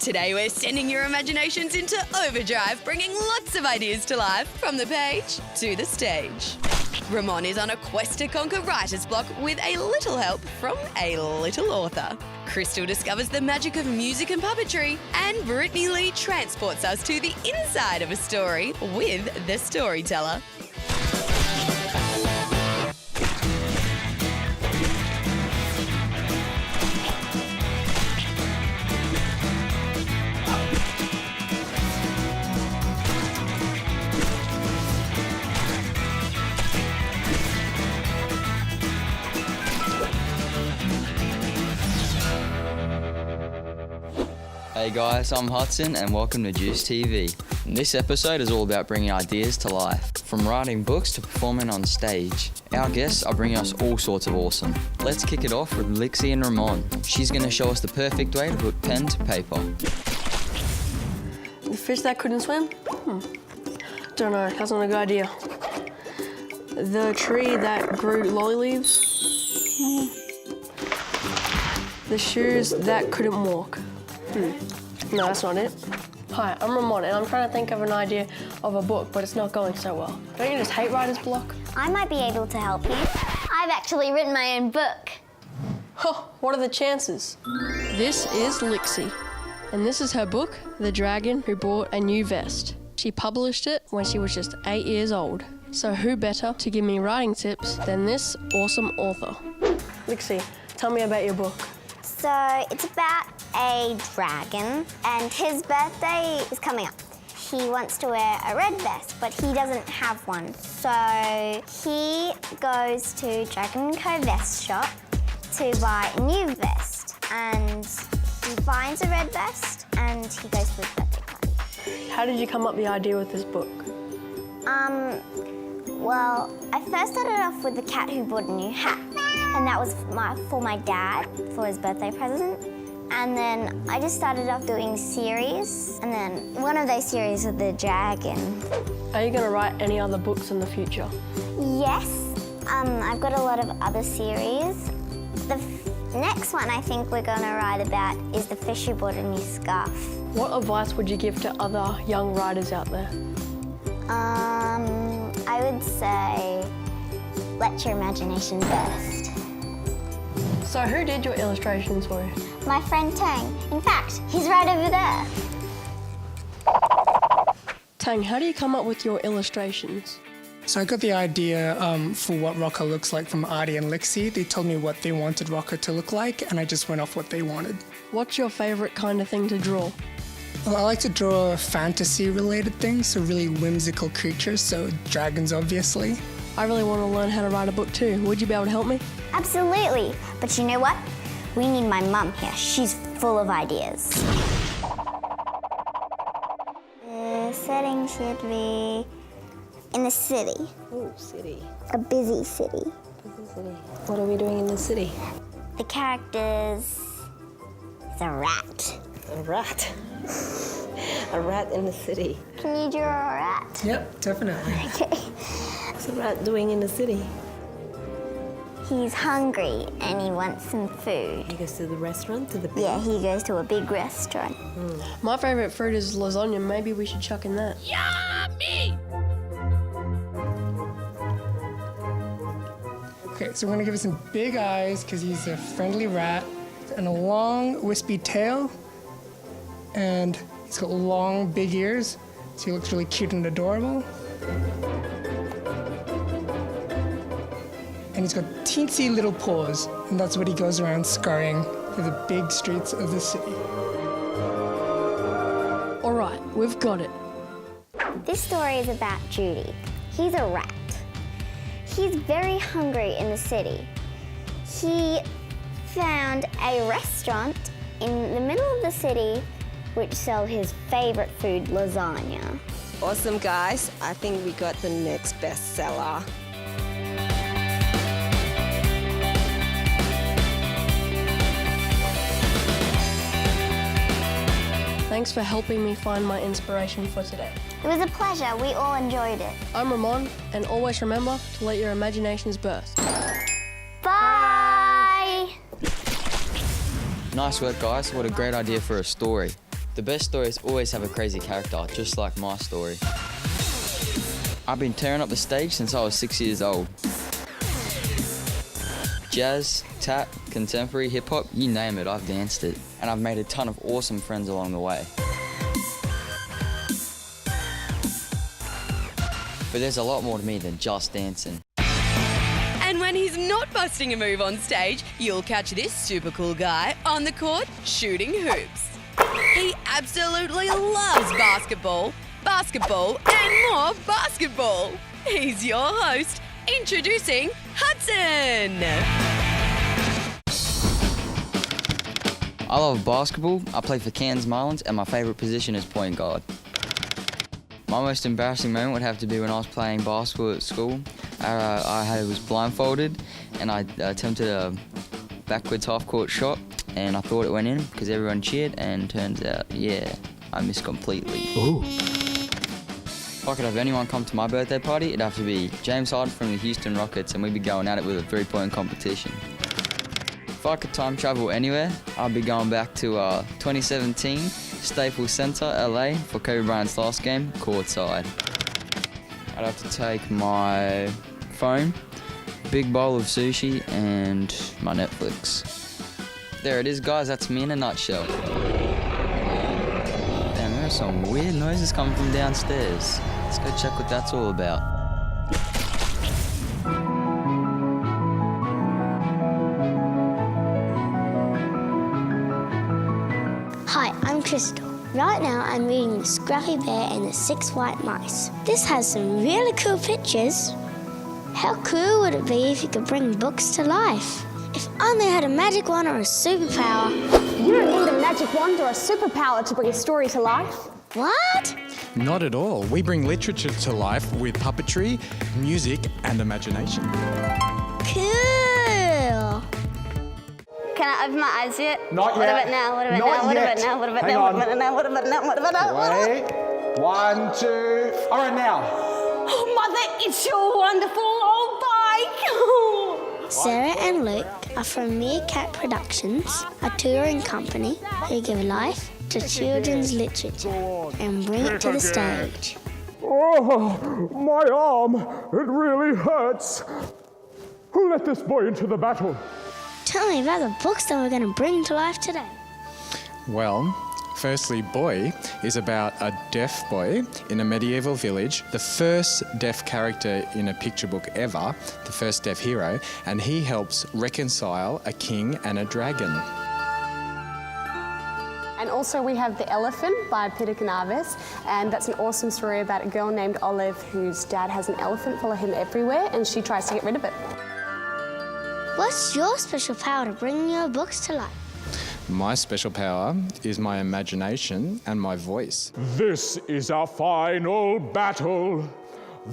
Today we're sending your imaginations into overdrive, bringing lots of ideas to life from the page to the stage. Ramon is on a quest to conquer writer's block with a little help from a little author. Crystal discovers the magic of music and puppetry, and Brittany Lee transports us to the inside of a story with the storyteller. Hey guys, I'm Hudson and welcome to Juice TV. This episode is all about bringing ideas to life, from writing books to performing on stage. Our guests are bringing us all sorts of awesome. Let's kick it off with Lixie and Ramon. She's going to show us the perfect way to put pen to paper. The fish that couldn't swim? Don't know, that's not a good idea. The tree that grew lolly leaves? The shoes that couldn't walk? No, that's not it. Hi, I'm Ramon, and I'm trying to think of an idea of a book, but it's not going so well. Don't you just hate writer's block? I might be able to help you. I've actually written my own book. Huh, what are the chances? This is Lixie, and this is her book, The Dragon Who Bought a New Vest. She published it when she was just 8 years old. So who better to give me writing tips than this awesome author? Lixie, tell me about your book. So it's about a dragon, and his birthday is coming up. He wants to wear a red vest, but he doesn't have one. So he goes to Dragon Co Vest Shop to buy a new vest, and he finds a red vest, and he goes to his birthday party. How did you come up with the idea with this book? Well, I first started off with the cat who bought a new hat, and that was for my dad for his birthday present. And then I just started off doing series, and then one of those series was the dragon. Are you going to write any other books in the future? Yes, I've got a lot of other series. The next one I think we're going to write about is the fish who bought a new scarf. What advice would you give to other young writers out there? I would say, let your imagination burst. So who did your illustrations for you? My friend Tang. In fact, he's right over there. Tang, how do you come up with your illustrations? So I got the idea for what Rocker looks like from Artie and Lixie. They told me what they wanted Rocker to look like, and I just went off what they wanted. What's your favourite kind of thing to draw? Well, I like to draw fantasy-related things, so really whimsical creatures, so dragons, obviously. I really want to learn how to write a book too. Would you be able to help me? Absolutely. But you know what? We need my mum here. She's full of ideas. The setting should be in the city. Oh, city. A busy city. Busy city. What are we doing in the city? The characters is a rat. A rat. A rat in the city. Can you draw a rat? Yep, definitely. Okay. What's a rat doing in the city? He's hungry and he wants some food. He goes to the restaurant, to the big... Yeah, he goes to a big restaurant. My favourite fruit is lasagna. Maybe we should chuck in that. Yummy! Okay, so we're gonna give it some big eyes, because he's a friendly rat, and a long, wispy tail, and he's got long, big ears, so he looks really cute and adorable. And he's got teensy little paws, and that's what he goes around scurrying through the big streets of the city. All right, we've got it. This story is about Judy. He's a rat. He's very hungry in the city. He found a restaurant in the middle of the city which sell his favorite food, lasagna. Awesome, guys. I think we got the next bestseller. Thanks for helping me find my inspiration for today. It was a pleasure. We all enjoyed it. I'm Ramon, and always remember to let your imaginations burst. Bye! Nice work, guys. What a great idea for a story. The best stories always have a crazy character, just like my story. I've been tearing up the stage since I was 6 years old. Jazz, tap, contemporary, hip-hop, you name it, I've danced it. And I've made a ton of awesome friends along the way. But there's a lot more to me than just dancing. And when he's not busting a move on stage, you'll catch this super cool guy on the court shooting hoops. He absolutely loves basketball, and more basketball. He's your host, introducing Hudson. I love basketball, I play for Cairns Marlins, and my favourite position is point guard. My most embarrassing moment would have to be when I was playing basketball at school. I was blindfolded and I attempted a backwards half-court shot and I thought it went in because everyone cheered, and turns out, yeah, I missed completely. Ooh. If I could have anyone come to my birthday party, it'd have to be James Harden from the Houston Rockets, and we'd be going at it with a three-point competition. If I could time travel anywhere, I'd be going back to 2017, Staples Center, LA, for Kobe Bryant's last game, courtside. I'd have to take my phone, big bowl of sushi, and my Netflix. There it is, guys, that's me in a nutshell. Damn, there are some weird noises coming from downstairs. Let's go check what that's all about. Hi, I'm Crystal. Right now I'm reading The Scruffy Bear and the Six White Mice. This has some really cool pictures. How cool would it be if you could bring books to life? If only I had a magic wand or a superpower. You don't need a magic wand or a superpower to bring a story to life. What? Not at all. We bring literature to life with puppetry, music, and imagination. Cool. Can I open my eyes yet? Not what yet. About now? What about Not now? What yet. about now? What about Hang now? on. What about now? What about now? What about now? Wait. 1, 2. All right, now. Oh, Mother, it's your wonderful old bike. Sarah and Luke are from Meerkat Productions, a touring company who give life to children's literature and bring it to the stage. Oh, my arm. It really hurts. Who let this boy into the battle? Tell me about the books that we're going to bring to life today. Well, firstly, Boy is about a deaf boy in a medieval village, the first deaf character in a picture book ever, the first deaf hero, and he helps reconcile a king and a dragon. And also we have The Elephant by Peter Canaves, and that's an awesome story about a girl named Olive whose dad has an elephant follow him everywhere, and she tries to get rid of it. What's your special power to bring your books to life? My special power is my imagination and my voice. This is our final battle.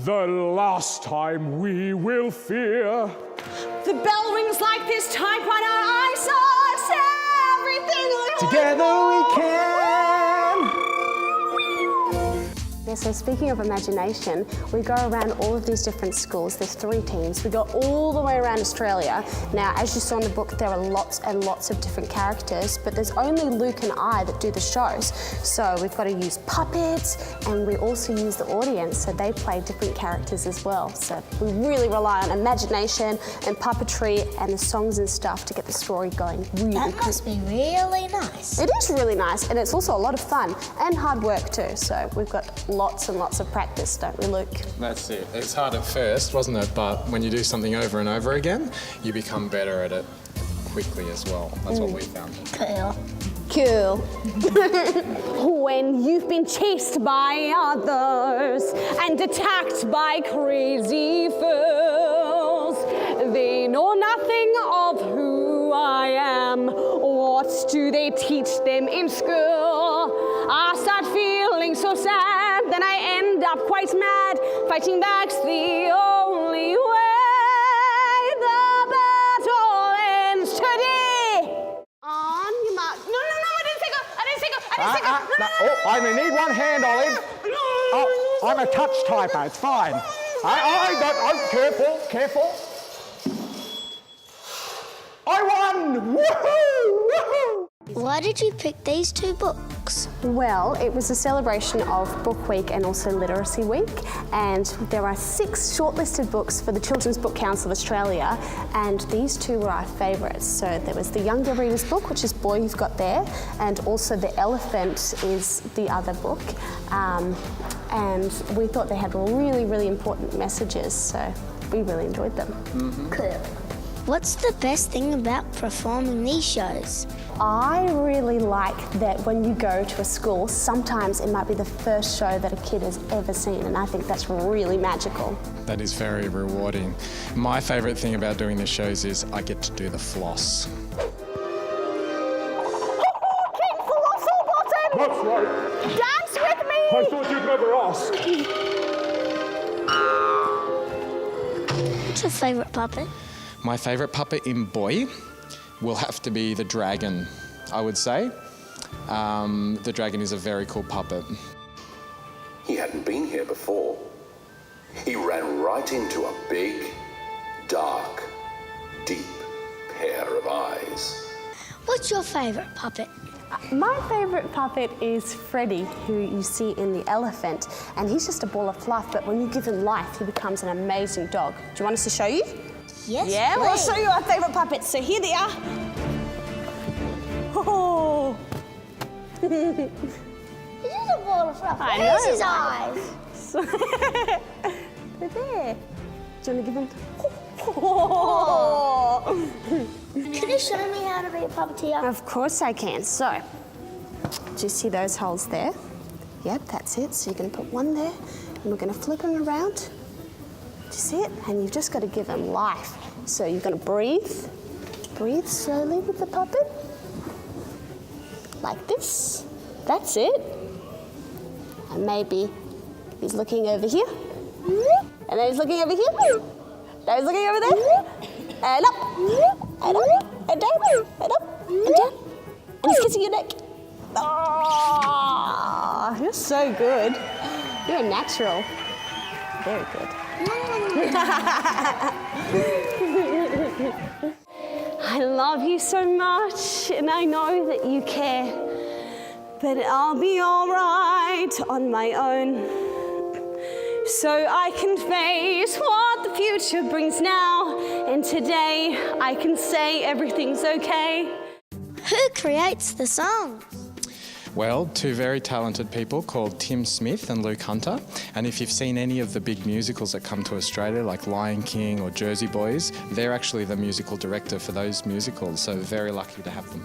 The last time we will fear. The bell rings like this time when our eyes are everything. Together we can. Yeah, so speaking of imagination, we go around all of these different schools. There's 3 teams. We go all the way around Australia. Now, as you saw in the book, there are lots and lots of different characters, but there's only Luke and I that do the shows. So we've got to use puppets, and we also use the audience, so they play different characters as well. So we really rely on imagination and puppetry and the songs and stuff to get the story going really That must be really nice. It is really nice, and it's also a lot of fun and hard work too. So we've got lots and lots of practice, don't we, Luke? That's it. It's hard at first, wasn't it? But when you do something over and over again, you become better at it quickly as well. That's what we found. Cool. Cool. When you've been chased by others and attacked by crazy foes, they know nothing of who I am. What do they teach them in school? I start feeling so sad, then I end up quite mad. Fighting back's the only way. The battle ends today. On your mark. No, I didn't say go. Oh, I only need one hand, Olive. Oh, I'm a touch typer. It's fine. Careful. I won! Woohoo! Why did you pick these 2 books? books? Well, it was a celebration of Book Week and also Literacy Week, and there are 6 shortlisted books for the Children's Book Council of Australia, and these 2 were our favourites. So there was the Younger Readers book, which is Boy You've Got There, and also The Elephant is the other book. And we thought they had really, really important messages, so we really enjoyed them. Cool. What's the best thing about performing these shows? I really like that when you go to a school, sometimes it might be the first show that a kid has ever seen, and I think that's really magical. That is very rewarding. My favourite thing about doing the shows is I get to do the floss. King Philosopher! That's right. Dance with me! I thought you'd never ask. What's your favourite puppet? My favourite puppet in Boy will have to be the dragon, I would say. The dragon is a very cool puppet. He hadn't been here before. He ran right into a big, dark, deep pair of eyes. What's your favourite puppet? My favourite puppet is Freddie, who you see in The Elephant, and he's just a ball of fluff, but when you give him life, he becomes an amazing dog. Do you want us to show you? Yes, Yeah, please. we'll show you our favourite puppets. So here they are. Oh. He's just a ball of fluff. I Where's know, his right? eyes? They're there. Do you want to give him? Oh. Can you show me how to be a puppeteer? Of course I can. So, do you see those holes there? Yep, that's it. So you're going to put one there, and we're going to flip him around. Do you see it? And you've just got to give him life. So you're going to breathe. Breathe slowly with the puppet. Like this. That's it. And maybe he's looking over here. And then he's looking over here. Now he's looking over there. And up. And up. And down. And up. And down. And he's kissing your neck. Oh, you're so good. You're a natural. Very good. I love you so much, and I know that you care. But I'll be all right on my own. So I can face what the future brings now. And today I can say everything's okay. Who creates the songs? Well, 2 very talented people called Tim Smith and Luke Hunter. And if you've seen any of the big musicals that come to Australia, like Lion King or Jersey Boys, they're actually the musical director for those musicals. So very lucky to have them.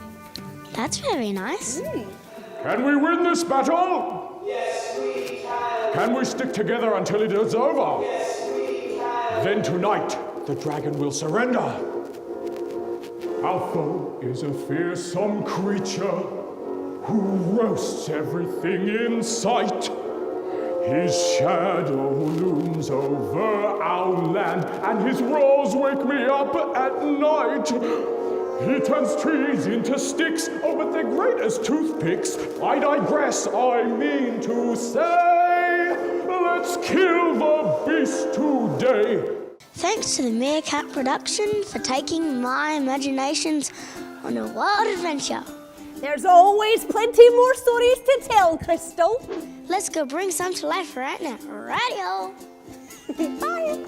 That's very nice. Can we win this battle? Yes, we can. Can we stick together until it is over? Yes, we can. Then tonight, the dragon will surrender. Our foe is a fearsome creature who roasts everything in sight. His shadow looms over our land, and his roars wake me up at night. He turns trees into sticks, oh, but they're great as toothpicks. I digress, I mean to say, let's kill the beast today. Thanks to the Meerkat Production for taking my imaginations on a wild adventure. There's always plenty more stories to tell, Crystal. Let's go bring some to life right now. Radio. Bye.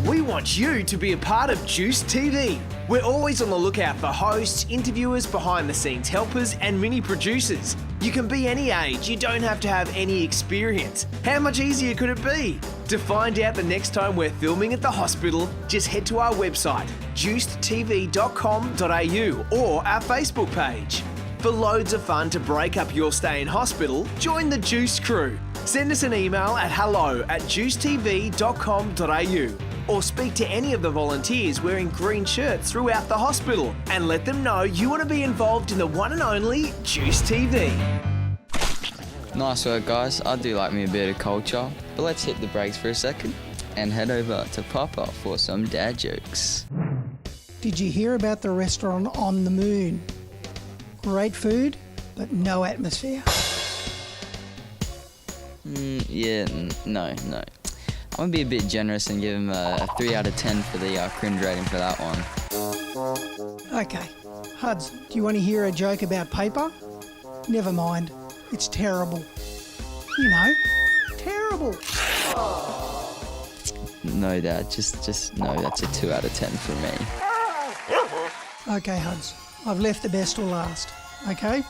We want you to be a part of Juice TV. We're always on the lookout for hosts, interviewers, behind-the-scenes helpers, and mini-producers. You can be any age, you don't have to have any experience. How much easier could it be? To find out the next time we're filming at the hospital, just head to our website, juicedtv.com.au, or our Facebook page. For loads of fun to break up your stay in hospital, join the Juice crew. Send us an email at hello@juicetv.com.au. or speak to any of the volunteers wearing green shirts throughout the hospital and let them know you want to be involved in the one and only Juice TV. Nice work, guys. I do like me a bit of culture, but let's hit the brakes for a second and head over to Papa for some dad jokes. Did you hear about the restaurant on the moon? Great food, but no atmosphere. No. I'm gonna be a bit generous and give him a 3 out of 10 for the cringe rating for that one. Okay, Huds, do you want to hear a joke about paper? Never mind, it's terrible. You know, terrible. No, Dad, just no, that's a 2 out of 10 for me. Okay, Huds, I've left the best till last, okay?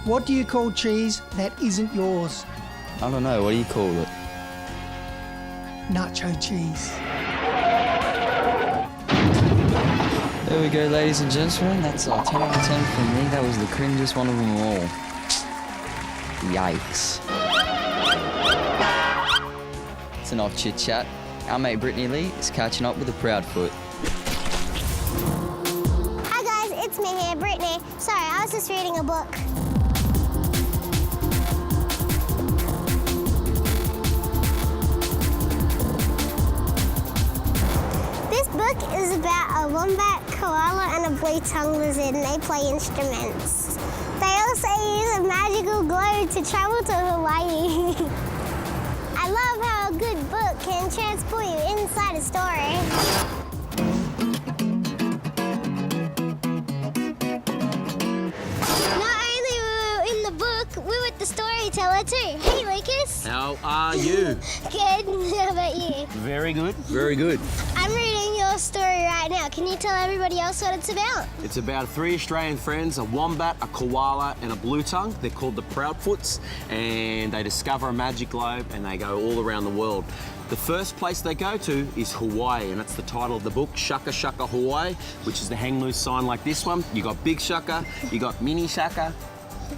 What do you call cheese that isn't yours? I don't know, what do you call it? Nacho cheese. There we go, ladies and gentlemen. That's a 10 out of 10 from me. That was the cringiest one of them all. Yikes. It's enough chit chat. Our mate Brittany Lee is catching up with the Proudfoot. Hi guys, it's me here, Brittany. Sorry, I was just reading a book. This book is about a wombat, koala and a blue-tongued lizard, and they play instruments. They also use a magical globe to travel to Hawaii. I love how a good book can transport you inside a story. Not only were we in the book, we were with the storyteller too. Hey, Lucas. How are you? Good. How about you? Very good. Very good. I'm reading your story right now. Can you tell everybody else what it's about? It's about 3 Australian friends, a wombat, a koala and a blue tongue. They're called the Proudfoots, and they discover a magic globe and they go all around the world. The first place they go to is Hawaii, and that's the title of the book, Shaka Shaka Hawaii, which is the hang loose sign like this one. You got Big Shaka, you got Mini Shaka,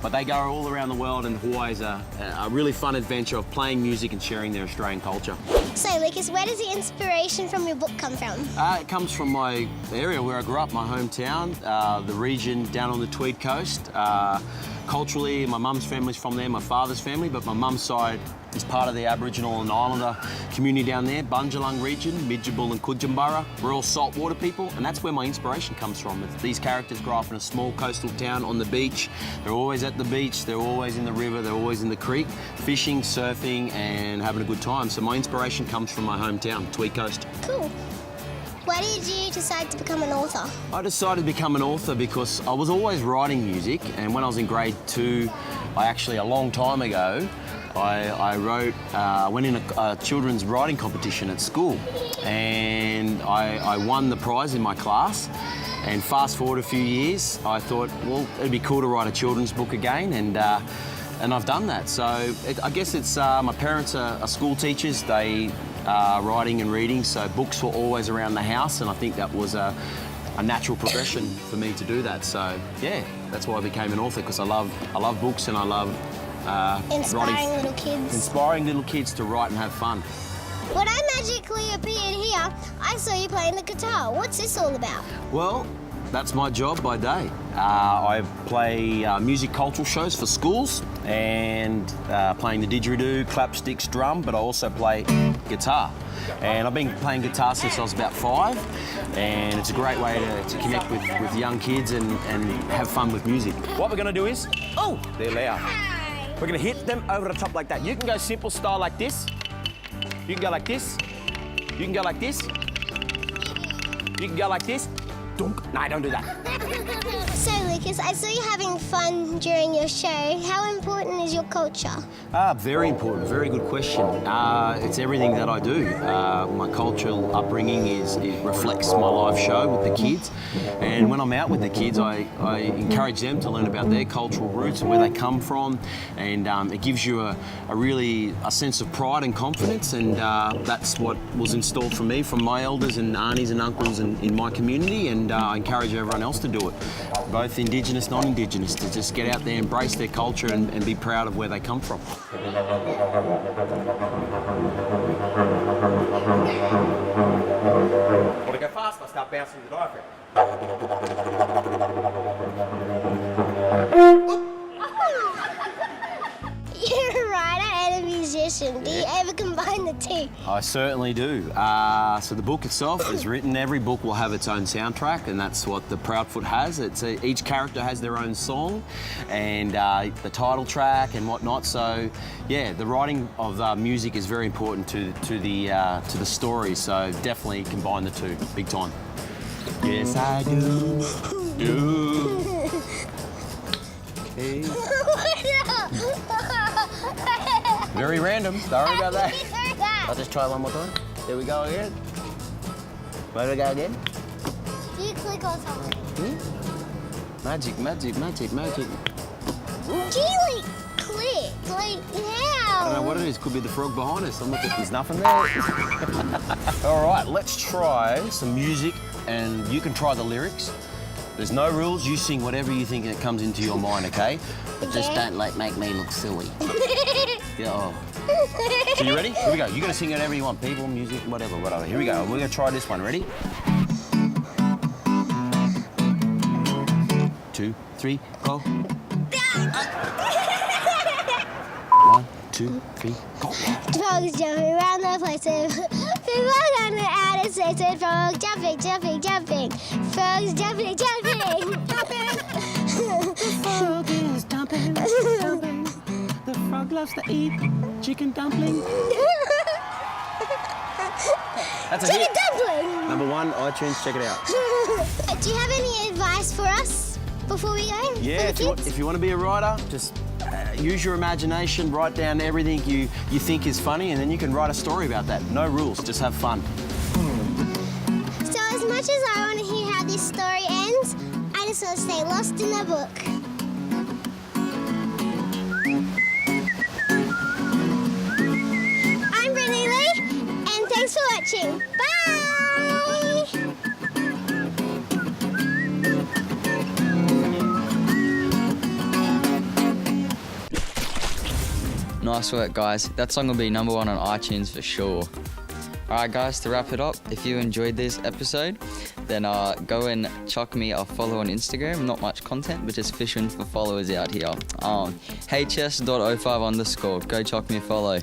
but they go all around the world, and Hawaii's a really fun adventure of playing music and sharing their Australian culture. So, Lucas, where does the inspiration from your book come from? It comes from my area where I grew up, my hometown, the region down on the Tweed Coast. Culturally, my mum's family's from there, my father's family, but my mum's side is part of the Aboriginal and Islander community down there, Bundjalung region, Midjabul and Kudjambara. We're all saltwater people, and that's where my inspiration comes from. These characters grow up in a small coastal town on the beach. They're always at the beach, they're always in the river, they're always in the creek, fishing, surfing, and having a good time. So my inspiration comes from my hometown, Tweed Coast. Cool. Why did you decide to become an author? I decided to become an author because I was always writing music, and when I was in grade 2, a long time ago, I went in a children's writing competition at school, and I won the prize in my class. And fast forward a few years, I thought, well, it'd be cool to write a children's book again, and I've done that. So I guess it's my parents are school teachers. They are writing and reading, so books were always around the house, and I think that was a natural progression for me to do that. So yeah, that's why I became an author, because I love books, and I love inspiring little kids. Inspiring little kids to write and have fun. When I magically appeared here, I saw you playing the guitar. What's this all about? Well, that's my job by day. I play music cultural shows for schools, and playing the didgeridoo, clapsticks, drum, but I also play guitar. And I've been playing guitar since I was about 5, and it's a great way to connect with young kids and have fun with music. What we're gonna do is, oh, they're loud. We're gonna hit them over the top like that. You can go simple style like this. You can go like this. You can go like this. You can go like this. Dunk. No, don't do that. So, Lucas, I saw you having fun during your show. How important is your culture? Very important. Very good question. It's everything that I do. My cultural upbringing it reflects my live show with the kids. And when I'm out with the kids, I encourage them to learn about their cultural roots and where they come from. And it gives you a sense of pride and confidence. And that's what was installed for me from my elders and aunties and uncles in my community. And I encourage everyone else to do it, both Indigenous, non-Indigenous, to just get out there, embrace their culture and be proud of where they come from. Want to go fast? I'll start bouncing the diaphragm. You're a writer and a musician. magician. Do you ever combine the two? I certainly do. So the book itself is written. Every book will have its own soundtrack, and that's what the Proudfoot has. Each character has their own song, and the title track and whatnot. So, yeah, the writing of music is very important to the story. So definitely combine the two, big time. Yes, I do. Okay. Very random. Sorry about that. I'll just try one more time. There we go again. Where do we go again? Do you click on something? Magic. Do you like click? Like how? I don't know what it is. Could be the frog behind us. I'm not just, there's nothing there. All right, let's try some music, and you can try the lyrics. There's no rules. You sing whatever you think that comes into your mind, okay? But just don't make me look silly. Yeah. Oh. So you ready? Here we go. You're gonna sing whatever you want. People, music, whatever. Here we go. We're gonna try this one. Ready? 2, 3, go. 1, 2, 3, go. Frogs jumping around the place. People on the outer space. Frogs jumping. Frogs jumping. The frog is jumping. The frog loves to eat chicken dumpling. That's a Chicken hit. dumpling. Number 1, iTunes. Check it out. Do you have any advice for us before we go? Yeah, if you want to be a writer, just use your imagination, write down everything you think is funny, and then you can write a story about that. No rules, just have fun. So as much as I want to hear how this story ends, I just want to stay lost in the book. I'm Brittany Lee, and thanks for watching. Bye! Nice work, guys. That song will be number 1 on iTunes for sure. Alright guys, to wrap it up, if you enjoyed this episode, then go and chuck me a follow on Instagram. Not much content, but just fishing for followers out here. hs.05_. Go chuck me a follow.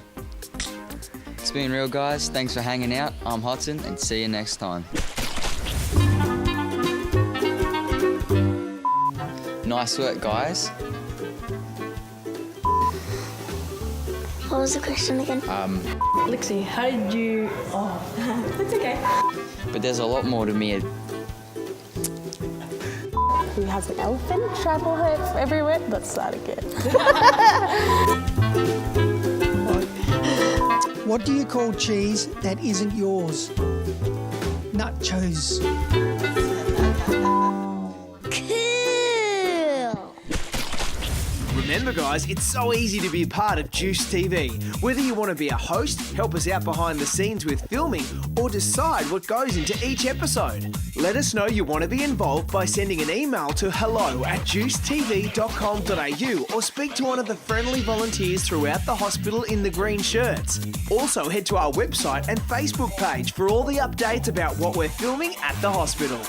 It's been real, guys. Thanks for hanging out. I'm Hudson, and see you next time. Nice work, guys. What was the question again? Lixie, how did you... Oh, that's okay. But there's a lot more to me. He has an elephant, travel hurts everywhere. Let's start again. What do you call cheese that isn't yours? Nachos. Remember guys, it's so easy to be a part of Juice TV. Whether you want to be a host, help us out behind the scenes with filming, or decide what goes into each episode. Let us know you want to be involved by sending an email to hello@juicetv.com.au or speak to one of the friendly volunteers throughout the hospital in the green shirts. Also head to our website and Facebook page for all the updates about what we're filming at the hospital.